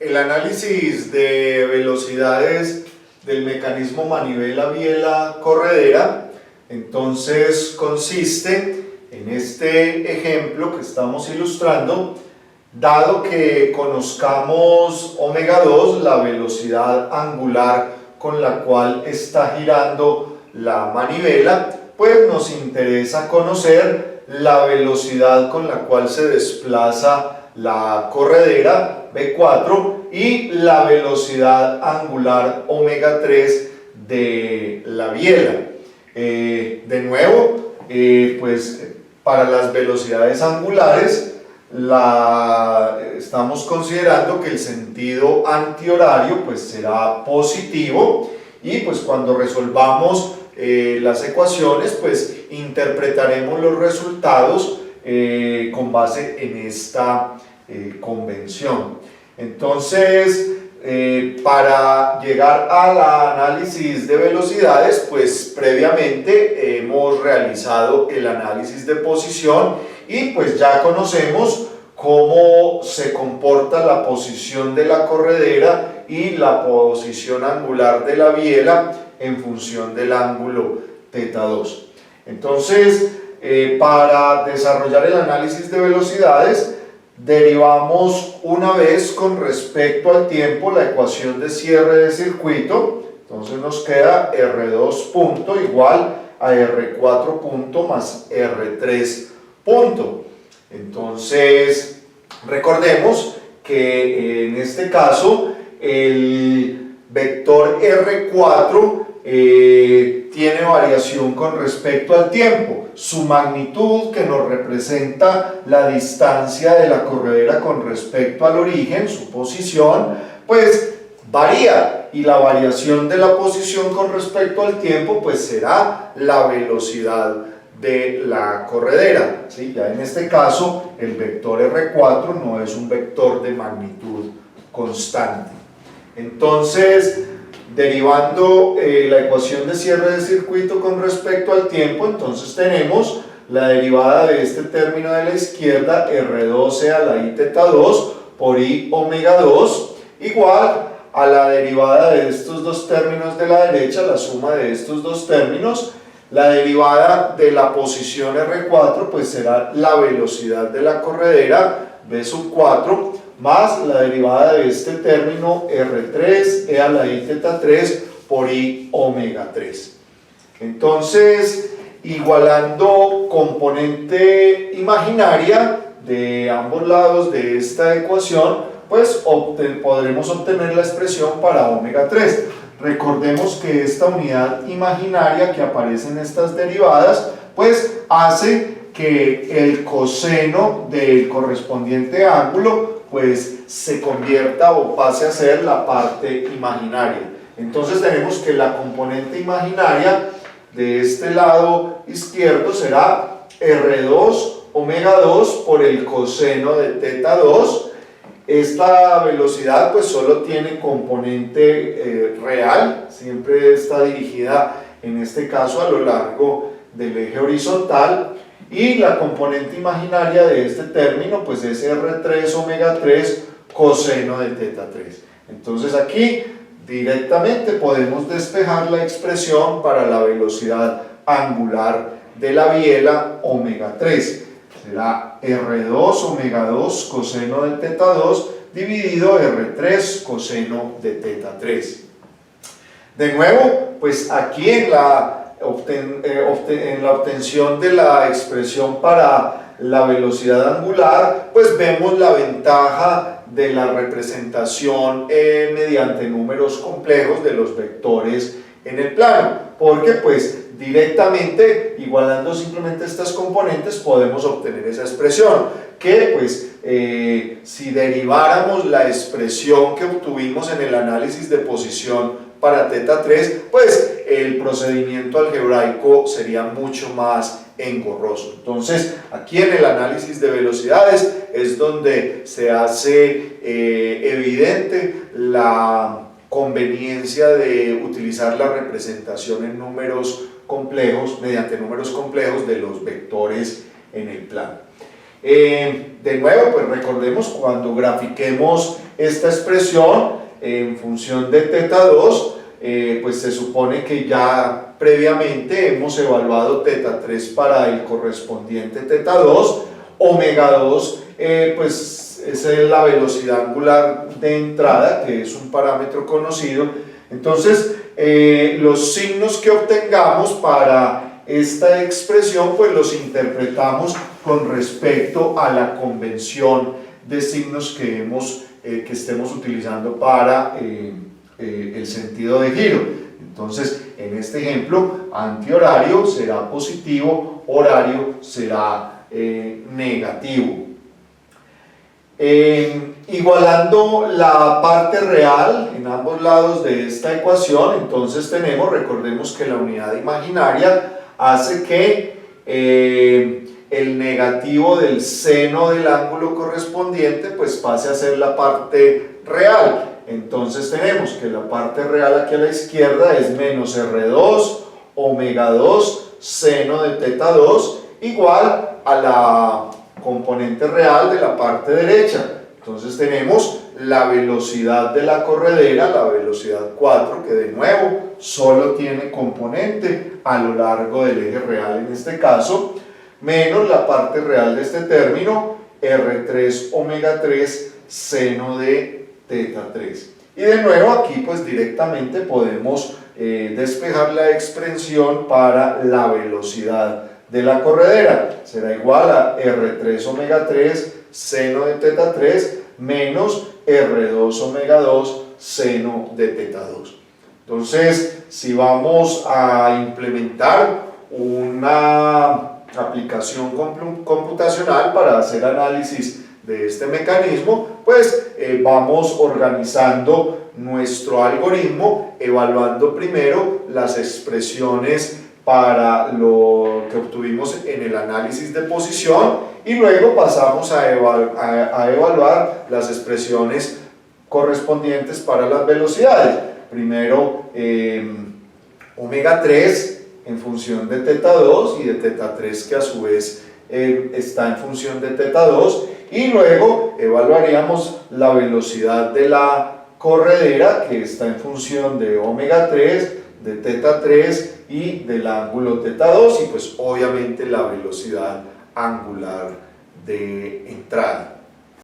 El análisis de velocidades del mecanismo manivela-biela-corredera entonces consiste en este ejemplo que estamos ilustrando. Dado que conozcamos omega 2, la velocidad angular con la cual está girando la manivela, pues nos interesa conocer la velocidad con la cual se desplaza la corredera B4 y la velocidad angular omega 3 de la biela. De nuevo, pues para las velocidades angulares estamos considerando que el sentido antihorario pues será positivo, y pues cuando resolvamos las ecuaciones pues interpretaremos los resultados con base en esta convención. Entonces, para llegar al análisis de velocidades, pues previamente hemos realizado el análisis de posición y pues ya conocemos cómo se comporta la posición de la corredera y la posición angular de la biela en función del ángulo θ2. Entonces, para desarrollar el análisis de velocidades, derivamos una vez con respecto al tiempo la ecuación de cierre de circuito. Entonces nos queda R2 punto igual a R4 punto más R3 punto. Entonces recordemos que en este caso el vector R4 tiene variación con respecto al tiempo. Su magnitud, que nos representa la distancia de la corredera con respecto al origen, su posición, pues varía, y la variación de la posición con respecto al tiempo pues será la velocidad de la corredera, ¿sí? Ya en este caso el vector R4 no es un vector de magnitud constante. Entonces, derivando la ecuación de cierre de circuito con respecto al tiempo, entonces tenemos la derivada de este término de la izquierda, R12 a la I θ2 por I omega 2, igual a la derivada de estos dos términos de la derecha, la suma de estos dos términos. La derivada de la posición R4 pues será la velocidad de la corredera, B sub 4, más la derivada de este término R3 e a la I θ3 por I omega 3. Entonces, igualando componente imaginaria de ambos lados de esta ecuación, pues podremos obtener la expresión para omega 3. Recordemos que esta unidad imaginaria que aparece en estas derivadas pues hace que el coseno del correspondiente ángulo pues se convierta o pase a ser la parte imaginaria. Entonces tenemos que la componente imaginaria de este lado izquierdo será R2 omega 2 por el coseno de θ2. Esta velocidad pues solo tiene componente real, siempre está dirigida en este caso a lo largo del eje horizontal, y la componente imaginaria de este término pues es R3 omega 3 coseno de θ3. Entonces aquí directamente podemos despejar la expresión para la velocidad angular de la biela omega 3. Será R2 omega 2 coseno de θ2 dividido R3 coseno de θ3. De nuevo, pues aquí en la obtención de la expresión para la velocidad angular, pues vemos la ventaja de la representación mediante números complejos de los vectores en el plano, porque pues directamente igualando simplemente estas componentes podemos obtener esa expresión, que pues si deriváramos la expresión que obtuvimos en el análisis de posición para θ3, pues el procedimiento algebraico sería mucho más engorroso. Entonces aquí en el análisis de velocidades es donde se hace evidente la conveniencia de utilizar la representación en números complejos, mediante números complejos de los vectores en el plano. De nuevo, pues recordemos cuando grafiquemos esta expresión en función de teta 2, pues se supone que ya previamente hemos evaluado teta 3 para el correspondiente teta 2, omega 2 pues esa es la velocidad angular de entrada, que es un parámetro conocido. Entonces los signos que obtengamos para esta expresión pues los interpretamos con respecto a la convención de signos que estemos utilizando para el sentido de giro. Entonces, en este ejemplo, antihorario será positivo, horario será negativo. Igualando la parte real en ambos lados de esta ecuación, entonces recordemos que la unidad imaginaria hace que el negativo del seno del ángulo correspondiente pues pase a ser la parte real. Entonces tenemos que la parte real aquí a la izquierda es menos R2 omega 2 seno de teta 2 igual a la componente real de la parte derecha. Entonces tenemos la velocidad de la corredera, la velocidad 4, que de nuevo solo tiene componente a lo largo del eje real en este caso, menos la parte real de este término, R3 omega 3 seno de teta 3. Y de nuevo aquí pues directamente podemos despejar la expresión para la velocidad de la corredera. Será igual a R3 omega 3 seno de teta 3 menos R2 omega 2 seno de teta 2. Entonces, si vamos a implementar una aplicación computacional para hacer análisis de este mecanismo, pues vamos organizando nuestro algoritmo evaluando primero las expresiones para lo que obtuvimos en el análisis de posición y luego pasamos a evaluar las expresiones correspondientes para las velocidades. Primero omega 3 en función de teta 2 y de teta 3 que a su vez está en función de teta 2 y luego evaluaríamos la velocidad de la corredera que está en función de omega 3, de teta 3 y del ángulo teta 2 y pues obviamente la velocidad angular de entrada.